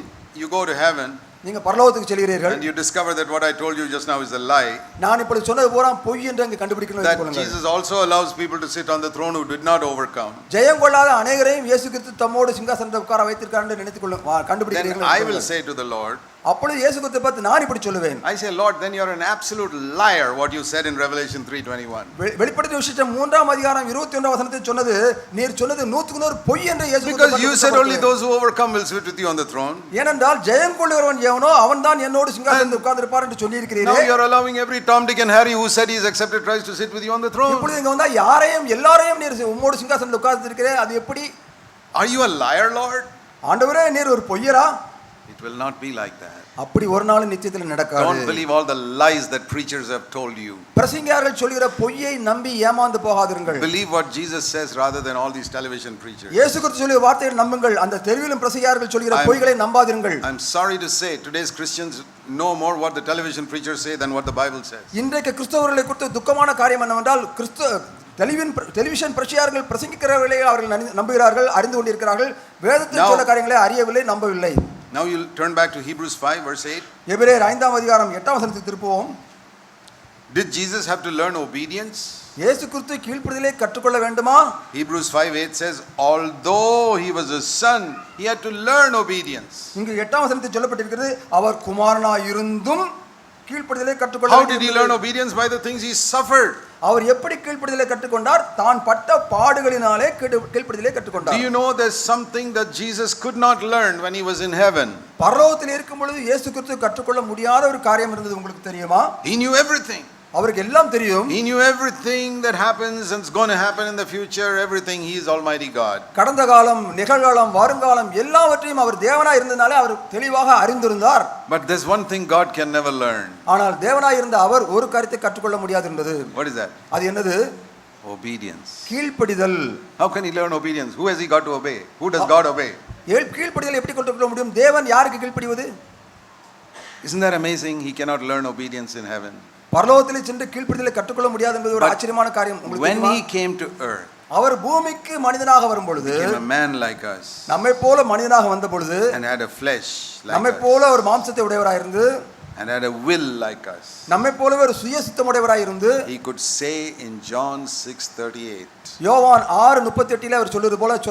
you go to heaven நீங்க பரலோகத்துக்கு செல்கிறீர்கள், and you discover that what I told you just now is a lie, நான் இப்படி சொன்னது பூரா பொய் என்று அங்க கண்டுபிடிக்கணும் that சொல்லுங்க. Jesus also allows people to sit on the throne who did not overcome, ஜெயம் கொள்ளாத அநேகரையும் இயேசு கிறிஸ்து தம்மோடு சிங்காசனத்தில் உட்கார வைத்திருக்கார் என்று நினைத்துக் கொள்ளும் then கண்டுபிடிக்கிறீர்கள். I will say to the Lord, அப்பொழுது இயேசு கிறிஸ்துவை பார்த்து நான் இப்படி சொல்லுவேன், I say, Lord, then you're an absolute liar what you said in Revelation 3:21. வெளிப்படுத்தின விசேஷம் 3ஆம் அதிகாரம் 21ஆம் வசனத்தில் சொன்னது நீர் சொன்னது 100% பொய் என்று இயேசு Because you said only those who overcome will sit with you on the throne. ஏனென்றால் ஜெயம் கொள்ளுகிறவன் எவனோ அவன்தான் என்னோடு சிங்காசனத்தில் உட்கார்ந்திருப்பார் என்று சொல்லி Now இருக்கிறீர்கள். you're allowing every Tom, Dick and Harry who said he's accepted Christ to sit with you on the throne. இப்பொழுது இங்க வந்தா யாரையும் எல்லாரையும் நீர் உம்மோடு சிங்காசனத்தில் உட்கார்ந்திருக்கிறே, அது எப்படி? Are you a liar, Lord? ஆண்டவரே நீர் ஒரு பொய்யரா? It will not be like that. அப்படி ஒரு நாள் நிச்சயத்தில் நடக்காது. Don't believe all the lies that preachers have told you. பிரசங்கியார்கள் சொல்கிற பொய்யை நம்பி ஏமாந்து போகாதீர்கள். Believe what Jesus says rather than all these television preachers. இயேசு கிறிஸ்து சொல்லிய வார்த்தையை நம்புங்கள், அந்த தெருவிலும் பிரசங்கியார்கள் சொல்கிற பொய்களை நம்பாதீர்கள். I'm sorry to say today's Christians know more what the television preachers say than what the Bible says. இன்றைக்கு கிறிஸ்தவர்களை குறித்து துக்கமான காரியம் என்னவென்றால் டெலிவிஷன் பிரசங்கியார்கள் பிரசங்கிக்கிறவர்களை அவர்கள் நம்புகிறார்கள், அறிந்து கொண்டிருக்கிறார்கள், வேதத்தில் சொல்ல காரியங்களை அறியவில்லை, நம்பவில்லை. Now you'll turn back to Hebrews 5 verse 8. எபிரேயர் 5ஆம் அதிகாரம் 8ஆம் வசனத்துக்கு திருப்புவோம். Did Jesus have to learn obedience? இயேசு கிறிஸ்து கீழ்ப்படிதலை கற்றுக்கொள்ள வேண்டுமா? Hebrews 5:8 says, although he was a son, he had to learn obedience. இங்கு 8ஆம் வசனத்தில் சொல்லப்பட்டிருக்கிறது, அவர் குமாரனாய் இருந்தும் கீழ்ப்படிதலை கற்றுக்கொள்ள How வேண்டும். did he learn obedience? By the things he suffered. அவர் எப்படி கீழ்ப்படிதலை கற்றுக்கொண்டார்? தான் பட்ட பாடுகளினாலே கீழ்ப்படிதலை கற்றுக்கொண்டார். Do you know there's something that Jesus could not learn when he was in heaven? பரலோகத்தில் இருக்கும் பொழுது இயேசு கிறிஸ்து கற்றுக்கொள்ள முடியாத ஒரு காரியம் இருந்தது, உங்களுக்கு தெரியுமா? He knew everything. அவருக்கு எல்லாம் தெரியும். He knew everything that happens and is going to happen in the future, everything. He is Almighty God. கடந்த காலம், நிகழ்காலம், வருங்காலம் எல்லாவற்றையும் அவர் தேவனாய் இருந்தனாலே அவர் தெளிவாக அறிந்திருந்தார். But there's one thing God can never learn. ஆனால் தேவனாய் இருந்த அவர் ஒரு காரியத்தை கற்றுக்கொள்ள முடியாது என்பது. What is that? அது என்னது? Obedience. கீழ்ப்படிதல். How can he learn obedience? Who has he got to obey? Who does God obey? கீழ்ப்படிதலை எப்படி கற்றுக்கொள்ள முடியும்? தேவன் யாருக்கு கீழ்ப்படிவது? Isn't that amazing? He cannot learn obedience in heaven. பரலோகத்தில் சென்று கீழ்ப்படிதலை கற்றுக்கொள்ள முடியாது என்பது ஒரு ஆச்சரியமான காரியம். உங்களுக்கு When தெரியுமா? he came to earth, அவர் பூமிக்கு மனிதனாக வரும் பொழுது, became a man like us, நம்மை போல மனிதனாக வந்த பொழுது, and had a flesh like நம்மை us, போல ஒரு மாம்சத்தை உடையவராய் இருந்து, and had a will like us. நம்மை போலவே ஒரு சுய சித்தமுடையவராய் இருந்து, He could say in John 6:38. யோவான் 6:38 அவர் சொல்லுறது போல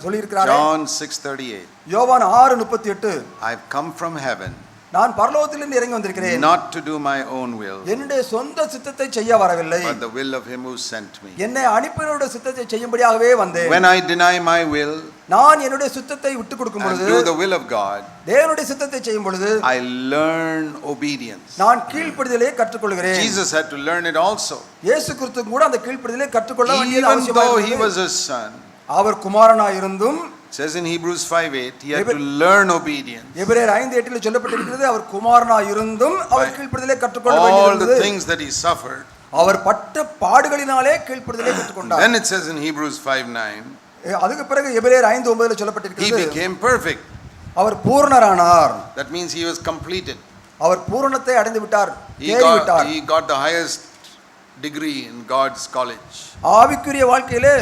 சொல்லி இருக்கிறார். John 6:38. யோவான் 6:38, I've come from heaven நான் பரலோகத்திலிருந்து இறங்கி வந்திருக்கிறேன், not to do my own will, என்னுடைய சொந்த சித்தத்தை செய்ய வரவில்லை, but the will of him who sent me. என்னை அனுப்பினவருடைய சித்தத்தை செய்யும்படியாகவே வந்தேன். When I deny my will நான் என்னுடைய சித்தத்தை விட்டு கொடுக்கும் and பொழுது, do the will of God, தேவனுடைய சித்தத்தை செய்யும் பொழுது I learn obedience. நான் கீழ்ப்படிதலை கற்றுக்கொள்கிறேன். Jesus had to learn it also. இயேசு கிறிஸ்து கூட அந்த கீழ்ப்படிதலை கற்றுக்கொள்ள வேண்டியது Even அவசியமாக though he இருந்தது. was a son, அவர் குமாரனாய் இருந்தும், it says in Hebrews 5:8, he had to learn obedience. எபிரேயர் 5:8 சொல்லப்பட்டிருக்கிறது, அவர் குமாரனாய் இருந்தும் அவர் கீழ்ப்படிதலை கற்றுக்கொள்ள All the வேண்டியது. things that he suffered. அவர் பட்ட பாடுகளினாலே கீழ்ப்படிதலை கற்றுக்கொண்டார். Then it says in Hebrews 5:9, அதுக்கு பிறகு எபிரேயர் 5:9 he சொல்லப்பட்டிருக்கிறது, became perfect. Our பூரணரானார். That means he was completed. அவர் பூரணத்தை அடைந்து விட்டார், He தேறி விட்டார். got the highest degree in God's college. ஆவிக்குரிய வாழ்க்கையிலே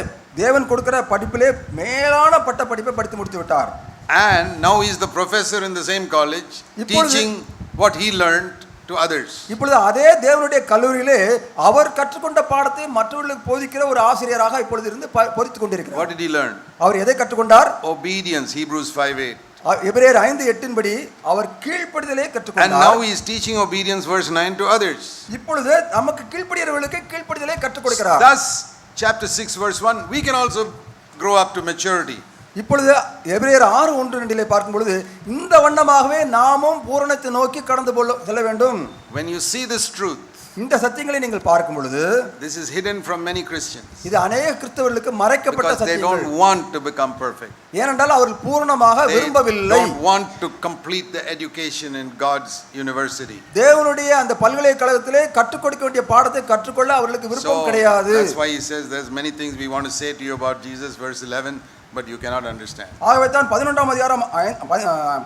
தேவன் கொடுக்கிற படிப்பிலே மேலான பட்ட படிப்பை படித்து முடித்து விட்டார். And now he is the professor in the same college, teaching what he learned to others. இப்பொழுது அதே தேவனுடைய கல்லூரியிலே அவர் கற்றுக்கொண்ட பாடத்தை மற்றவர்களுக்கு போதிக்கிற ஒரு ஆசிரியராக இப்பொழுது இருந்து போதித்துக் கொண்டிருக்கிறார். What did he learn? அவர் எதை கற்றுக்கொண்டார்? Obedience. Hebrews 5:8. எபிரேயர் 5:8 படி அவர் கீழ்ப்படிதலை And கற்றுக்கொண்டார். now he is teaching obedience, verse 9, to others. இப்பொழுது நமக்கு கீழ்ப்படியவர்களுக்கு கீழ்ப்படிதலை கற்றுக் கொடுக்கிறார். Thus, chapter 6 verse 1, we can also grow up to maturity. இப்பொழுது எபிரேயர் 6:1-2 பார்க்கும் பொழுது இந்த வண்ணமாகவே நாமும் பூரணத்தை நோக்கி கடந்து செல்ல வேண்டும். When you see this truth, இந்த சத்தியங்களை நீங்கள் பார்க்கும் பொழுது This is hidden from many Christians இது अनेक கிறிஸ்தவர்களுக்கு மறைக்கப்பட்ட because they சத்தியங்கள். don't want to become perfect. ஏனென்றால் அவர்கள் பூரணமாக They விரும்பவில்லை. don't want to complete the education in God's university. தேவனுடைய அந்த பல்கலைக்கழகத்திலே கற்றுக் கொடுக்க வேண்டிய பாடத்தை கற்றுக்கொள்ள அவர்களுக்கு விருப்பம் கிடையாது. That's why he says there's many things we want to say to you about Jesus, verse 11, but you cannot understand. ஆகவே தான் 11ஆம் அதிகாரம்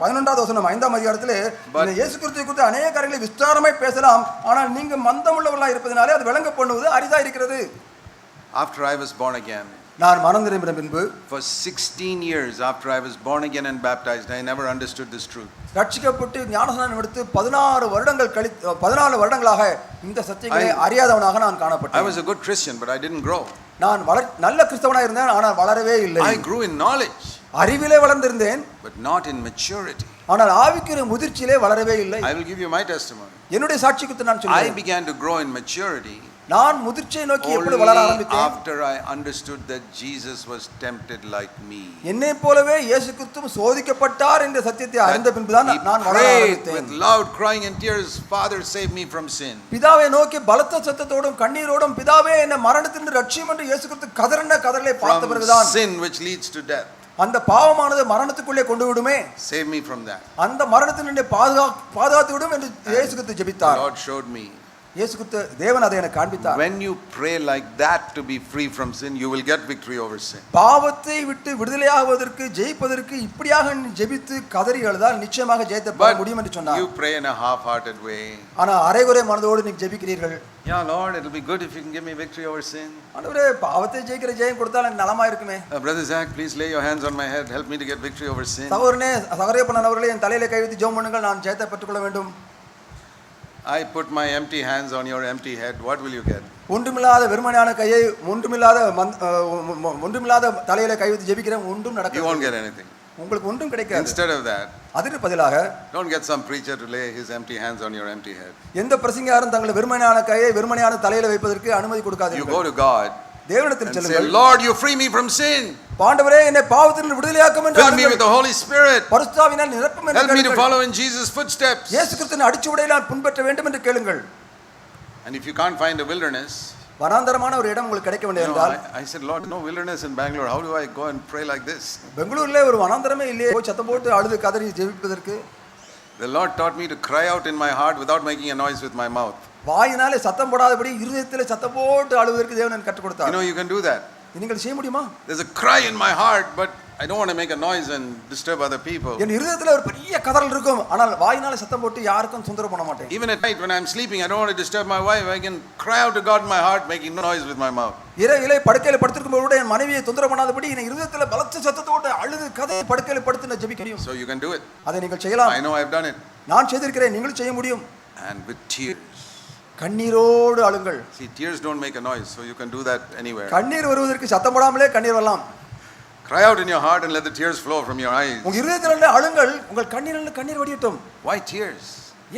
11வது வசனம் 5ஆம் அதிகாரத்திலே இந்த இயேசு கிறிஸ்துவை குறித்து अनेक காரியங்களை விஸ்தாரமாய் பேசலாம், ஆனால் நீங்க மந்தமுள்ளவர்களாய் இருப்பதனாலே அது விளங்க பண்ணுவது அரிதா இருக்கிறது. After I was born again, நான் மனம் திரும்பின பின்பு for 16 years after I was born again and baptized, I never understood this truth. ரட்சிக்கப்பட்டு ஞானஸ்நானம் எடுத்து 14 வருடங்களாக இந்த சத்தியங்களை அறியாதவனாக நான் I காணப்பட்டேன். was a good Christian, but I didn't grow. நான் நல்ல கிறிஸ்தவனாக இருந்தேன், ஆனால் வளரவே இல்லை. I grew in knowledge, அறிவிலே வளர்ந்திருந்தேன், but not in maturity. ஆனால் ஆவிக்குரிய முதிர்ச்சியிலே வளரவே இல்லை. I will give you my testimony. என்னுடைய சாட்சி குறித்து நான் I சொல்றேன். began to grow in maturity நான் முதிர்ச்சியை நோக்கி எப்படி only வளர ஆரம்பித்தேன்? after I understood that Jesus was tempted like me. என்னை போலவே இயேசு கிறிஸ்து சோதிக்கப்பட்டார் என்ற சத்தியத்தை அறிந்த பின்புதான் He நான் வளர prayed ஆரம்பித்தேன். with loud crying and tears, Father, save me from sin. பிதாவை நோக்கி பலத்த சத்தத்தோடும் கண்ணீரோடும் பிதாவே என்னை மரணத்திலிருந்து ரட்சியும் என்று இயேசு கிறிஸ்து கதறின கதறலை பார்த்த From பிறகுதான் sin which leads to death. அந்த பாவமானது மரணத்துக்குள்ளே கொண்டு விடுமே, Save me from that. அந்த மரணத்தினுடைய பாதுகாத்து விடும் என்று இயேசு கிறிஸ்து The ஜெபித்தார். Lord showed me. இயேசு கிறிஸ்து தேவன் அதை எனக்கு காண்பித்தார். When you pray like that to be free from sin, you will get victory over sin. பாவத்தை விட்டு விடுதலையாவதற்கு ஜெயிப்பதற்கு இப்படியாக நீ ஜெபித்து கதறி அழுதால் நிச்சயமாக ஜெயத்தை பெற முடியும் என்று சொன்னார். You pray in a half-hearted way. ஆனா அரைகுறை மனதோடு நீ ஜெபிக்கிறீர்கள். Yeah, Lord, it will be good if you can give me victory over sin. ஆண்டவரே பாவத்தை ஜெயிக்கிற ஜெயம் கொடுத்தால் எனக்கு நலமா இருக்குமே. Brother Zach, please lay your hands on my head. Help me to get victory over sin. சகோதரனே அவர்களே என் தலையில கை வைத்து ஜெபம் பண்ணுங்கள், நான் ஜெயத்தை பெற்றுக்கொள்ள வேண்டும். I put my empty hands on your empty head. What will you get? ஒன்றுமில்லாத வெறுமனையான கையை ஒன்றுமில்லாத தலையில கை வைத்து ஜெபிக்கிறேன், ஒன்றும் You நடக்காது. won't get anything. உங்களுக்கு ஒன்றும் கிடைக்காது. Instead of that, அதற்கு பதிலாக don't get some preacher to lay his empty hands on your empty head. எந்த பிரசங்கியாரும் தங்கள் வெறுமனையான கையை வெறுமனையான தலையில வைப்பதற்கு அனுமதி You கொடுக்காதீர்கள். go to God தேவனிடத்தில் and say, செல்லுங்கள். Lord, you free me from sin. ஆண்டவரே என்னை பாவத்திலிருந்து விடுதலையாக்கும் என்று Fill me with the Holy Spirit. பரிசுத்தாவினால் நிரப்பும் என்று Help me to கேளுங்கள். follow in Jesus' footsteps. இயேசு கிறிஸ்துவின் அடிச்சுவடையில் நான் பின்பற்ற வேண்டும் என்று கேளுங்கள். And if you can't find a wilderness, வனாந்தரமான ஒரு இடம் உங்களுக்கு கிடைக்க வேண்டிய என்றால், I said, Lord, no wilderness in Bangalore. How do I go and pray like this? பெங்களூர்ல ஒரு வனாந்தரமே இல்லையே, போய் சத்தம் போட்டு அழுது கதறி ஜெபிப்பதற்கு. The Lord taught me to cry out in my heart without making a noise with my mouth. வாயினாலே சத்தம் போடாதபடி இருதயத்திலே சத்தம் போட்டு அழுவதற்கு தேவன் எனக்கு கற்றுக் You கொடுத்தார். know, you can do that. நீங்கள் செய்ய முடியுமா? There's a cry in my heart, but I don't want to make a noise and disturb other people. என் இருதயத்துல ஒரு பெரிய கதறல் இருக்கும், ஆனால் வாயினாலே சத்தம் போட்டு யாருக்கும் தொந்தரவு பண்ண மாட்டேன். Even at night when I'm sleeping, I don't want to disturb my wife. I can cry out to God in my heart, making no noise with my mouth. இரவிலே படுக்கையில படுத்திருக்கும் போது என் மனைவியை தொந்தரவு பண்ணாதபடி என் இருதயத்துல பலத்த சத்தத்தோடு அழுது கதறி படுக்கையில படுத்து நான் ஜெபிக்க முடியும். So you can do it. அதை நீங்கள் செய்யலாம். I know I've done it. நான் செய்திருக்கிறேன், நீங்களும் செய்ய முடியும். And with tears. கண்ணீரோடு அழுங்கள். See, tears don't make a noise, so you can do that anywhere. கண்ணீர் வருவதற்கு சத்தம் போடாமலே கண்ணீர் வரலாம். Cry out in your heart and let the tears flow from your eyes. உங்க இருதயத்திலே அழுங்கள், உங்கள் கண்ணீரில் கண்ணீர் வடியட்டும். Why tears?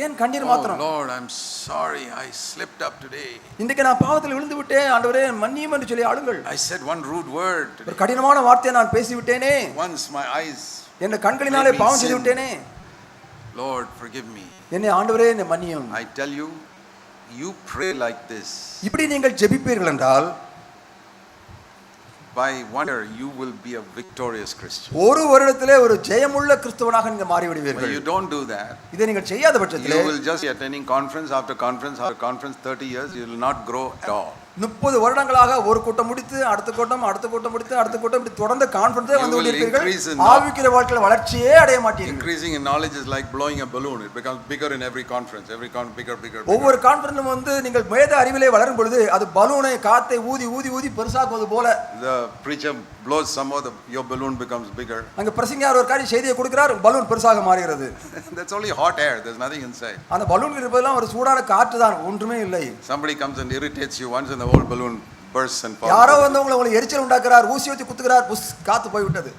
ஏன் கண்ணீர் Oh மாத்திரம்? Lord, I'm sorry I slipped up today. இன்றைக்கு நான் பாவத்தில் விழுந்து விட்டேன், ஆண்டவரே மன்னியும் என்று சொல்லி அழுங்கள். I said one rude word ஒரு today. கடினமான வார்த்தையை நான் பேசி விட்டேனே, Once my eyes. என் கண்களினாலே பாவம் செய்து விட்டேனே. Lord, forgive me. என்னை ஆண்டவரே என்னை மன்னியும். I tell you, you pray like this. இப்படி நீங்கள் ஜெபிப்பீர்கள் என்றால் By wonder you will be a victorious Christian. ஒரு வருடத்திலே ஒரு ஜெயமுள்ள கிறிஸ்தவனாக நீங்க மாறி When விடுவீர்கள். you don't do that, இதை நீங்கள் செய்யாத பட்சத்திலே you will just be attending conference after conference after conference 30 years, you will not grow at all. 30 வருடங்களாக ஒரு கூட்டம் முடித்து அடுத்த கூட்டம் முடித்து அடுத்த கூட்டம் இப்படி தொடர்ந்து கான்ஃபரன்ஸே வந்து கொண்டிருப்பீர்கள். ஆவிக்குரிய வாழ்க்கையில வளர்ச்சியே அடைய மாட்டீர்கள். Increasing in knowledge is like blowing a balloon. It becomes bigger in every conference. Bigger. ஒவ்வொரு கான்ஃபரன்ஸிலும் வந்து நீங்கள் வேத அறிவிலே வளரும் பொழுது அது பலூனை காத்தை ஊதி பெருசாக்குவது போல. The preacher blows some more, your balloon becomes bigger. அங்க பிரசங்கியார் ஒரு காரியம் செய்தியை கொடுக்கிறார், பலூன் பெருசாக மாறுகிறது. That's only hot air. There's nothing inside. அந்த பலூன் இருப்பதெல்லாம் ஒரு சூடான காற்று தான், ஒன்றுமே இல்லை. Somebody comes and irritates you once and the whole balloon bursts and falls. யாரோ வந்து உங்களை எரிச்சல் உண்டாக்குறார், ஊசி ஊத்தி குத்துகிறார், புஸ் காத்து போய் விட்டது.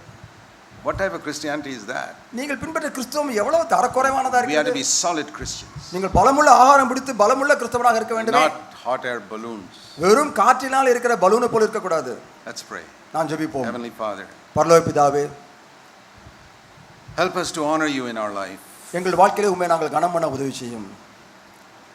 What type of Christianity is that? நீங்கள் பின்பற்ற கிறிஸ்தவம் எவ்வளவு தரக்குறைவானதா We have to இருக்கிறது. be solid Christians. நீங்கள் பலமுள்ள ஆகாரம் பிடித்து பலமுள்ள கிறிஸ்தவனாக இருக்க வேண்டும். Not hot air balloons. வெறும் காற்றினால் இருக்கிற பலூனை போல இருக்க கூடாது. Let's pray. நான் ஜெபிப்போம். Heavenly Father, பரலோக பிதாவே, help us to honor you in our life, எங்கள் வாழ்க்கையிலே உம்மை நாங்கள் கனம் பண்ண உதவி செய்யும்.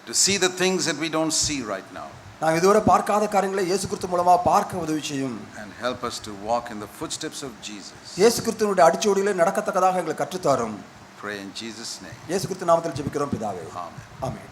to to see the things that we don't see right now, நாம் இதுவரை பார்க்காத காரியங்களை இயேசு கிறிஸ்து மூலமா பார்க்க உதவி செய்யும். and help us to walk in the footsteps of Jesus. இயேசு கிறிஸ்துவினுடைய அடிச்சுவடியிலே நடக்கத்தக்கதாக எங்களுக்கு கற்றுத்தாரும். Pray in Jesus' name. இயேசு கிறிஸ்து நாமத்தில் ஜெபிக்கிறோம் பிதாவே. Amen. ஆமென்.